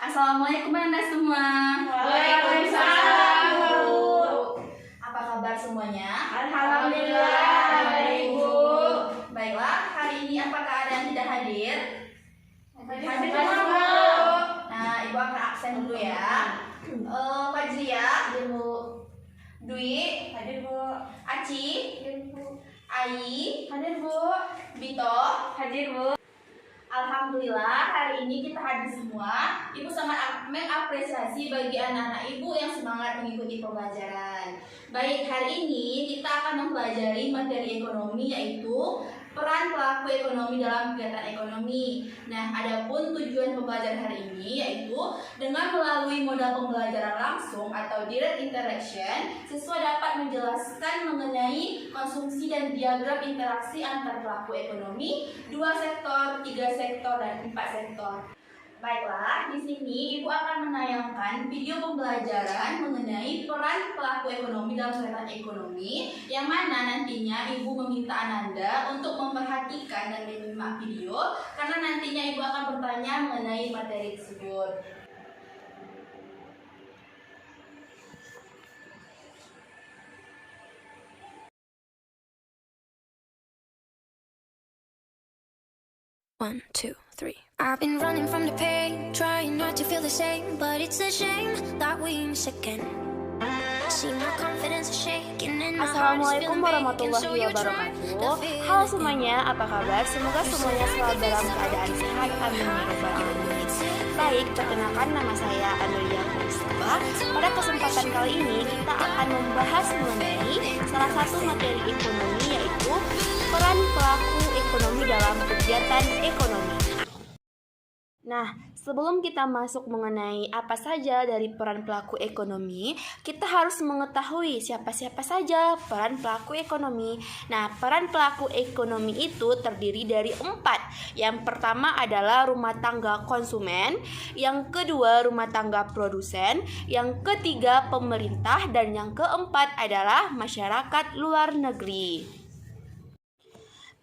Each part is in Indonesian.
Assalamualaikum Anda semua. Waalaikumsalam, Bu. Apa kabar semuanya? Alhamdulillah, baik, Bu. Baiklah, hari ini apakah ada yang tidak hadir? Hadir, Bu. Nah, Ibu akan absen dulu ya. Fajria, Hadir, Bu. Dwi, Hadir, Bu. Aci, Hadir, Bu. Ai, Hadir, Bu. Bito. Hadir, Bu. Alhamdulillah, hari ini kita hadir semua. Ibu sangat mengapresiasi bagi anak-anak ibu yang semangat mengikuti pembelajaran. Baik, hari ini kita akan mempelajari materi ekonomi, yaitu peran pelaku ekonomi dalam kegiatan ekonomi. Nah, adapun tujuan pembelajaran hari ini yaitu dengan melalui modal pembelajaran langsung atau direct interaction, siswa dapat menjelaskan mengenai konsumsi dan diagram interaksi antar pelaku ekonomi, 2 sektor, 3 sektor, dan 4 sektor. Baiklah, di sini Ibu akan menayangkan video pembelajaran mengenai peran pelaku ekonomi dalam kegiatan ekonomi, yang mana nantinya Ibu meminta Ananda untuk memperhatikan dan menyimak video, karena nantinya Ibu akan bertanya mengenai materi tersebut. One, two, three. I've been running from the pain, trying not to feel the same, but it's a shame that we miss again. See my confidence is shaking and my heart is Assalamualaikum feeling vacant, so warahmatullahi you try to wabarakatuh. feel Halo it. semuanya, apa kabar? Semoga semuanya selalu dalam keadaan sehat. Amin ya rabbal alamin. Baik, perkenalkan nama saya Amelia Krista. Pada kesempatan kali ini kita akan membahas mengenai salah satu materi ekonomi, yaitu peran pelaku ekonomi dalam kegiatan ekonomi. Nah, sebelum kita masuk mengenai apa saja dari peran pelaku ekonomi, kita harus mengetahui siapa-siapa saja peran pelaku ekonomi. Nah, peran pelaku ekonomi itu terdiri dari 4. Yang pertama adalah rumah tangga konsumen, yang kedua rumah tangga produsen, yang ketiga pemerintah, dan yang keempat adalah masyarakat luar negeri.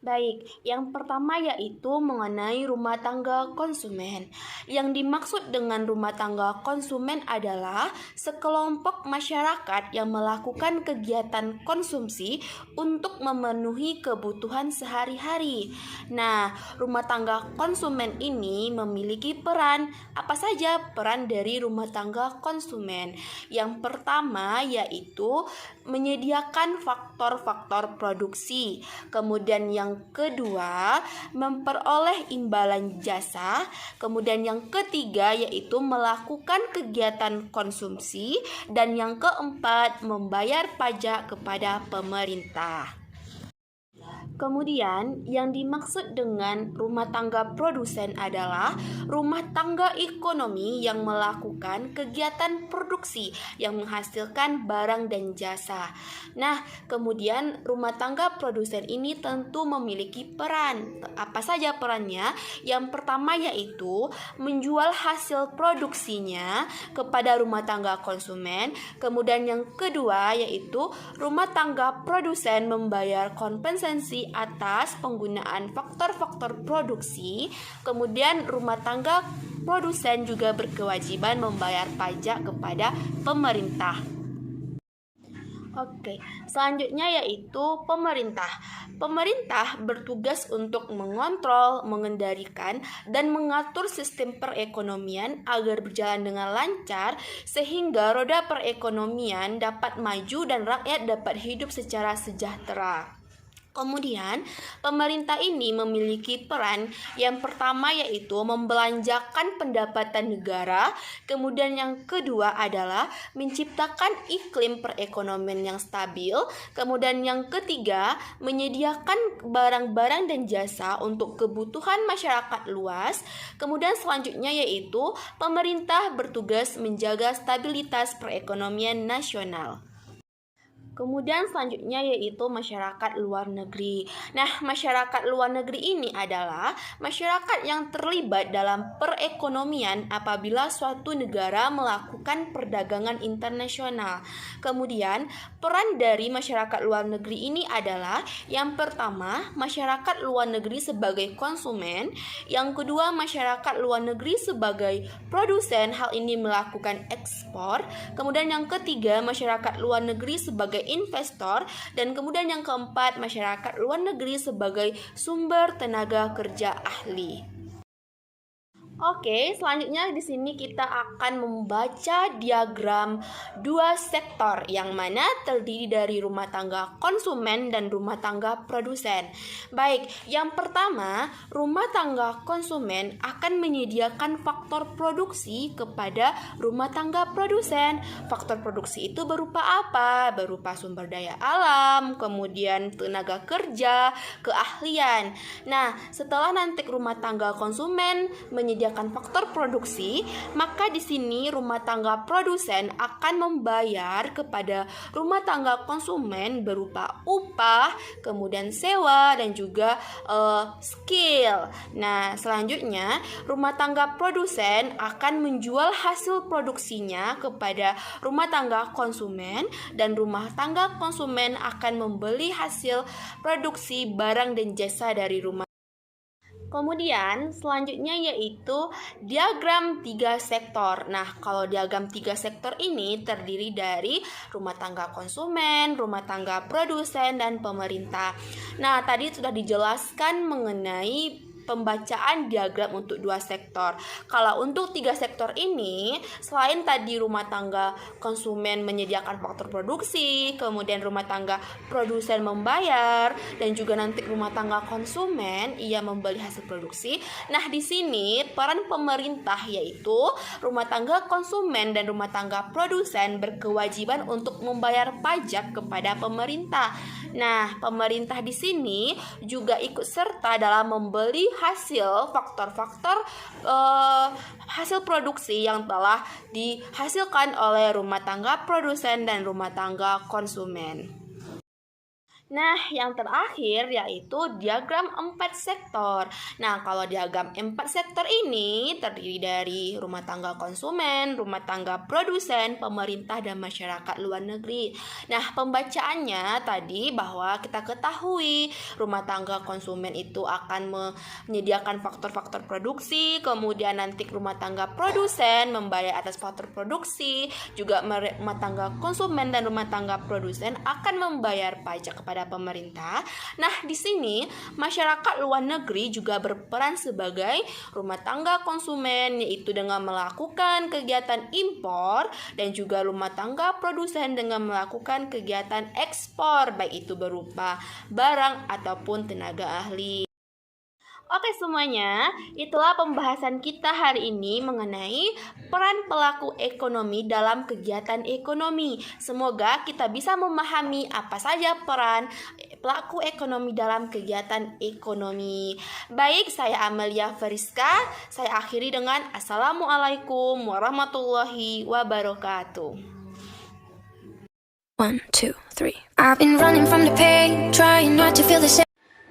Baik, yang pertama yaitu mengenai rumah tangga konsumen. Yang dimaksud dengan rumah tangga konsumen adalah sekelompok masyarakat yang melakukan kegiatan konsumsi untuk memenuhi kebutuhan sehari-hari. Nah, rumah tangga konsumen ini memiliki peran. Apa saja peran dari rumah tangga konsumen? Yang pertama yaitu menyediakan faktor-faktor produksi. Kemudian yang kedua, memperoleh imbalan jasa. Kemudian yang ketiga yaitu melakukan kegiatan konsumsi. Dan yang keempat, membayar pajak kepada pemerintah. Kemudian, yang dimaksud dengan rumah tangga produsen adalah rumah tangga ekonomi yang melakukan kegiatan produksi yang menghasilkan barang dan jasa. Nah, kemudian rumah tangga produsen ini tentu memiliki peran. Apa saja perannya? Yang pertama yaitu menjual hasil produksinya kepada rumah tangga konsumen. Kemudian yang kedua yaitu rumah tangga produsen membayar kompensasi atas penggunaan faktor-faktor produksi. Kemudian rumah tangga produsen juga berkewajiban membayar pajak kepada pemerintah. Oke, selanjutnya yaitu pemerintah. Pemerintah bertugas untuk mengontrol, mengendalikan, dan mengatur sistem perekonomian agar berjalan dengan lancar sehingga roda perekonomian dapat maju dan rakyat dapat hidup secara sejahtera. Kemudian, pemerintah ini memiliki peran yang pertama yaitu membelanjakan pendapatan negara. Kemudian yang kedua adalah menciptakan iklim perekonomian yang stabil. Kemudian yang ketiga, menyediakan barang-barang dan jasa untuk kebutuhan masyarakat luas. Kemudian selanjutnya yaitu pemerintah bertugas menjaga stabilitas perekonomian nasional. Kemudian selanjutnya yaitu masyarakat luar negeri. Nah, masyarakat luar negeri ini adalah masyarakat yang terlibat dalam perekonomian apabila suatu negara melakukan perdagangan internasional. Kemudian, peran dari masyarakat luar negeri ini adalah yang pertama, masyarakat luar negeri sebagai konsumen, yang kedua, masyarakat luar negeri sebagai produsen, hal ini melakukan ekspor. Kemudian yang ketiga, masyarakat luar negeri sebagai investor, dan kemudian yang keempat, masyarakat luar negeri sebagai sumber tenaga kerja ahli. Oke, selanjutnya di sini kita akan membaca diagram dua sektor yang mana terdiri dari rumah tangga konsumen dan rumah tangga produsen. Baik, yang pertama, rumah tangga konsumen akan menyediakan faktor produksi kepada rumah tangga produsen. Faktor produksi itu berupa apa? Berupa sumber daya alam, kemudian tenaga kerja, keahlian. Nah, setelah nanti rumah tangga konsumen menyediakan faktor produksi, maka di sini rumah tangga produsen akan membayar kepada rumah tangga konsumen berupa upah, kemudian sewa, dan juga skill. Nah, selanjutnya rumah tangga produsen akan menjual hasil produksinya kepada rumah tangga konsumen, dan rumah tangga konsumen akan membeli hasil produksi barang dan jasa dari rumah. Kemudian selanjutnya yaitu diagram 3 sektor. Nah, kalau diagram 3 sektor ini terdiri dari rumah tangga konsumen, rumah tangga produsen, dan pemerintah. Nah, tadi sudah dijelaskan mengenai pembacaan diagram untuk 2 sektor. Kalau untuk 3 sektor ini, selain tadi rumah tangga konsumen menyediakan faktor produksi, kemudian rumah tangga produsen membayar, dan juga nanti rumah tangga konsumen ia membeli hasil produksi. Nah, di sini peran pemerintah yaitu rumah tangga konsumen dan rumah tangga produsen berkewajiban untuk membayar pajak kepada pemerintah. Nah, pemerintah di sini juga ikut serta dalam membeli hasil faktor-faktor hasil produksi yang telah dihasilkan oleh rumah tangga produsen dan rumah tangga konsumen. Nah, yang terakhir yaitu diagram 4 sektor. Nah, kalau diagram 4 sektor ini terdiri dari rumah tangga konsumen, rumah tangga produsen, pemerintah, dan masyarakat luar negeri. Nah, pembacaannya tadi bahwa kita ketahui rumah tangga konsumen itu akan menyediakan faktor-faktor produksi, kemudian nanti rumah tangga produsen membayar atas faktor produksi, juga rumah tangga konsumen dan rumah tangga produsen akan membayar pajak kepada pemerintah. Nah, di sini masyarakat luar negeri juga berperan sebagai rumah tangga konsumen, yaitu dengan melakukan kegiatan impor, dan juga rumah tangga produsen dengan melakukan kegiatan ekspor, baik itu berupa barang ataupun tenaga ahli. Oke semuanya, itulah pembahasan kita hari ini mengenai peran pelaku ekonomi dalam kegiatan ekonomi. Semoga kita bisa memahami apa saja peran pelaku ekonomi dalam kegiatan ekonomi. Baik, saya Amelia Feriska. Saya akhiri dengan Assalamualaikum warahmatullahi wabarakatuh. 1, 2, 3. I've been running from the pain, trying not to feel the same.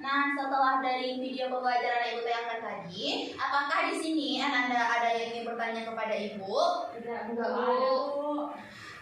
Nah, setelah dari video pembelajaran Ibu tayangkan tadi, apakah di sini Anda ada yang ingin bertanya kepada Ibu? Tidak, Bu.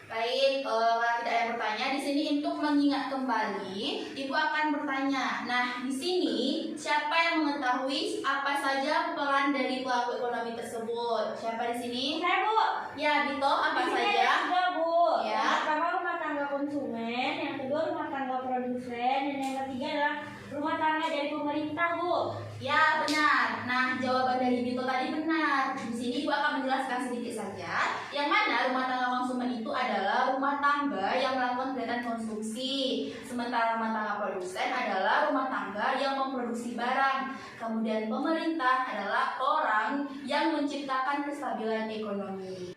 Baik, kalau tidak ada yang bertanya, di sini untuk mengingat kembali, Ibu akan bertanya. Nah, di sini siapa yang mengetahui apa saja peran dari pelaku ekonomi tersebut? Siapa di sini? Saya, Bu. Ya, Bito, apa Di sini saja? ada 3, Bu. Ya. Yang pertama rumah tangga konsumen, yang kedua rumah tangga produsen, dan yang ketiga adalah rumah tangga dari pemerintah, Bu. Ya, benar. Nah, jawaban dari Bito tadi benar. Di sini Ibu akan menjelaskan sedikit saja. Yang mana rumah tangga konsumen itu adalah rumah tangga yang melakukan kegiatan konsumsi. Sementara rumah tangga produsen adalah rumah tangga yang memproduksi barang. Kemudian pemerintah adalah orang yang menciptakan kestabilan ekonomi.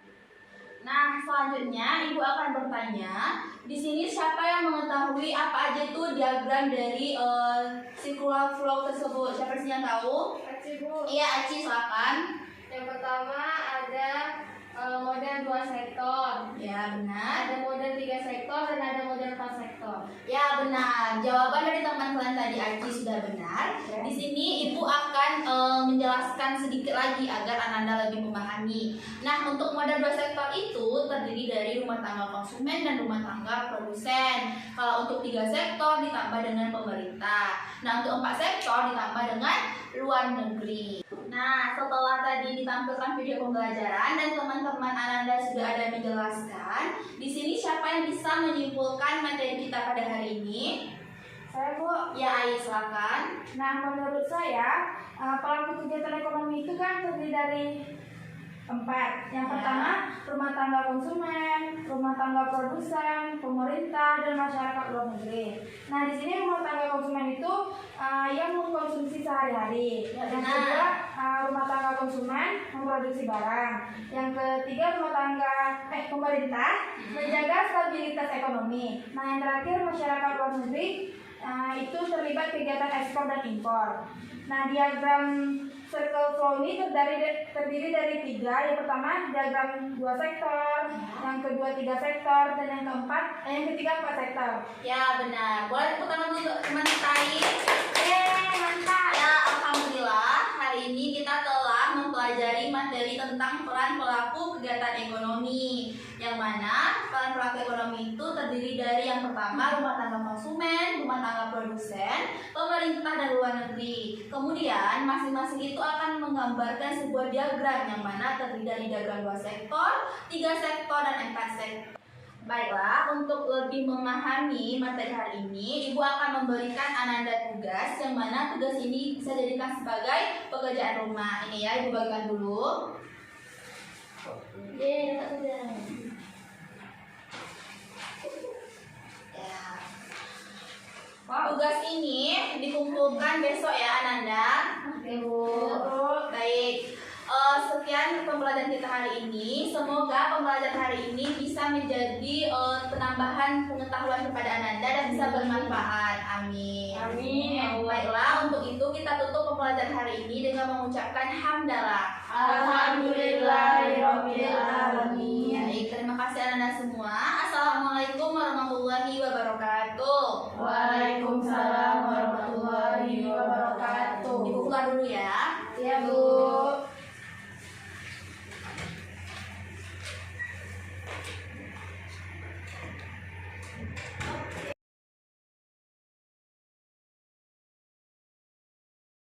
Nah, selanjutnya Ibu akan bertanya, di sini siapa yang mengetahui apa aja itu diagram dari circular flow tersebut? Siapa sih yang tahu? Aci, Bu. Iya, Aci, silakan. Yang pertama ada model 2 sektor. Ya, benar. Ada model 3 sektor dan ada model 4 sektor. Ya benar, jawaban dari teman kalian tadi Archie sudah benar. Di sini ibu akan menjelaskan sedikit lagi agar Ananda lebih memahami. Nah, untuk model 2 sektor itu terdiri dari rumah tangga konsumen dan rumah tangga produsen. Kalau untuk 3 sektor ditambah dengan pemerintah. Nah, untuk 4 sektor ditambah dengan luar negeri. Nah, setelah tadi ditampilkan video pembelajaran dan teman-teman Ananda sudah ada menjelaskan, di sini siapa yang bisa menyimpulkan materi kita pada hari ini? Saya, Bu. Ya, Ai, silakan. Nah, menurut saya pelaku kegiatan ekonomi itu kan terdiri dari 4. Yang pertama, rumah tangga konsumen, rumah tangga produsen, pemerintah, dan masyarakat luar negeri. Nah, di sini rumah tangga konsumen itu yang mengkonsumsi sehari-hari. Yang kedua, rumah tangga konsumen memproduksi barang. Yang ketiga, pemerintah menjaga stabilitas ekonomi. Nah, yang terakhir, masyarakat luar negeri itu terlibat kegiatan ekspor dan impor. Nah, diagram circle flow ini terdiri dari 3. Yang pertama, diagram 2 sektor, yang kedua 3 sektor, dan yang ketiga 4 sektor. Ya, benar. Boleh tepuk tangan dulu untuk teman Tai. Mantap. Ya, alhamdulillah hari ini kita telah mempelajari materi tentang peran pelaku kegiatan ekonomi. Yang mana peran pelaku ekonomi itu terdiri dari yang pertama rumah tangga konsumen, rumah tangga produsen, pemerintah dan luar negeri. Kemudian masing-masing itu akan menggambarkan sebuah diagram yang mana terdiri dari diagram 2 sektor, 3 sektor dan 4 sektor. Baiklah, untuk lebih memahami materi hari ini, Ibu akan memberikan Ananda tugas yang mana tugas ini bisa dijadikan sebagai pekerjaan rumah. Ini ya, Ibu bagikan dulu. Ya. Tugas ini dikumpulkan besok ya, Ananda. Oke, Bu. Baik. Sekian pembelajaran kita hari ini. Semoga pembelajaran hari ini bisa menjadi penambahan pengetahuan kepada Ananda dan bisa bermanfaat. Amin. Amin. Baiklah, untuk itu kita tutup pembelajaran hari ini dengan mengucapkan hamdalah. Alhamdulillahirabbil alamin. Baik, terima kasih Ananda semua. Assalamualaikum warahmatullahi wabarakatuh. Waalaikumsalam warahmatullahi wabarakatuh. Ibu keluar dulu ya. Ya, Bu.